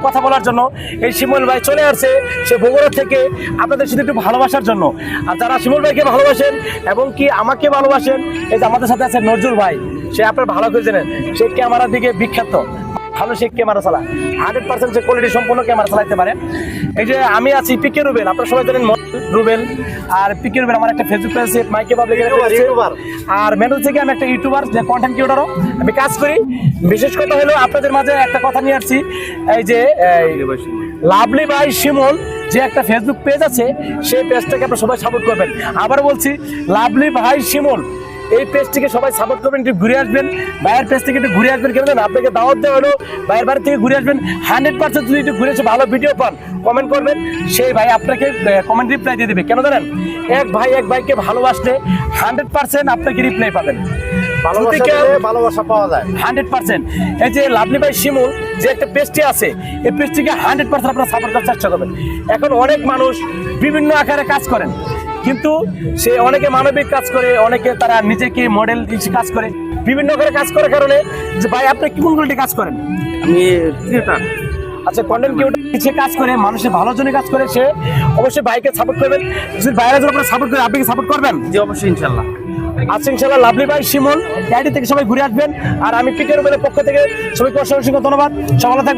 কথা বলার জন্য এই শিমুল ভাই চলে আসছে সে বগুড়া থেকে আপনাদের শুধু একটু ভালোবাসার জন্য। আর যারা শিমুল ভাইকে ভালোবাসেন এবং কি আমাকে ভালোবাসেন, এই যে আমাদের সাথে আছে নজরুল ভাই, সে আপনার ভালো করে জানেন, সে ক্যামেরার দিকে বিখ্যাত, ভালো সে ক্যামেরা চালা 100% সে কোয়ালিটি সম্পূর্ণ ক্যামেরা চালাতে পারে। এই যে আমি আছি পিকে রুবেল, আপনারা সবাই জানেন রুবেল। আর পিকে রুবেল আমার একটা ফেসবুক পেজ আছে, মাইকে পাবলিক ইউটিউবার, আর মেনু থেকে আমি একটা ইউটিউবার, যে কন্টেন্ট ক্রিয়েটরও আমি কাজ করি। বিশেষ কথা হলো আপনাদের মাঝে একটা কথা নিয়ে আসছি, এই যে লাভলি ভাই শিমুল যে একটা ফেসবুক পেজ আছে, সেই পেজটাকে আপনারা সবাই সাপোর্ট করবেন। আবার বলছি, লাভলি ভাই শিমুল এই পেজটিকে সবাই সাপোর্ট করবেন, একটু ঘুরে আসবেন ভাইয়ের পেজ থেকে, একটু ঘুরে আসবেন। কেন জানেন, আপনাকে দাওয়াত দেওয়া হলো ভাইয়ের বাড়ি থেকে ঘুরে আসবেন। 100% যদি একটু ঘুরে এসে ভালো ভিডিও পান, কমেন্ট করবেন, সেই ভাই আপনাকে কমেন্ট রিপ্লাই দিয়ে দেবে। কেন জানেন, এক ভাই এক ভাইকে ভালোবাসলে 100% আপনাকে রিপ্লাই পাবেন, ভালোবাসা পাওয়া যায় 100%। এই যে লাভলি ভাই শিমুল যে একটা পেজটি আছে, এই পেজটিকে 100% আপনারা সাপোর্ট করার চেষ্টা করবেন। এখন অনেক মানুষ বিভিন্ন আকারে কাজ করেন, কিন্তু সে অনেকে মানবিক কাজ করে, অনেকে তারা নিজেকে মডেল কাজ করে, বিভিন্ন করে কাজ করার কারণে। যে ভাই আপনি কোন কোনটি কাজ করেন? আমি ক্রিয়েটর। আচ্ছা, কন্টেন্ট ক্রিয়েটর সে কাজ করে, মানুষের ভালোর জন্য কাজ করে, সে অবশ্যই ভাইকে সাপোর্ট করবেন। যদি ভাইরা যদি আপনারা সাপোর্ট করেন, আপনি কি সাপোর্ট করবেন? জি অবশ্যই, ইনশাল্লাহ। আচ্ছা, ইনশাল্লাহ। লাভলি ভাই শিমুল আইডি থেকে সবাই ঘুরে আসবেন। আর আমি পিকে রুবেলের পক্ষ থেকে সবাইকে অসংখ্য ধন্যবাদ। সবাই ভালো থাকবেন।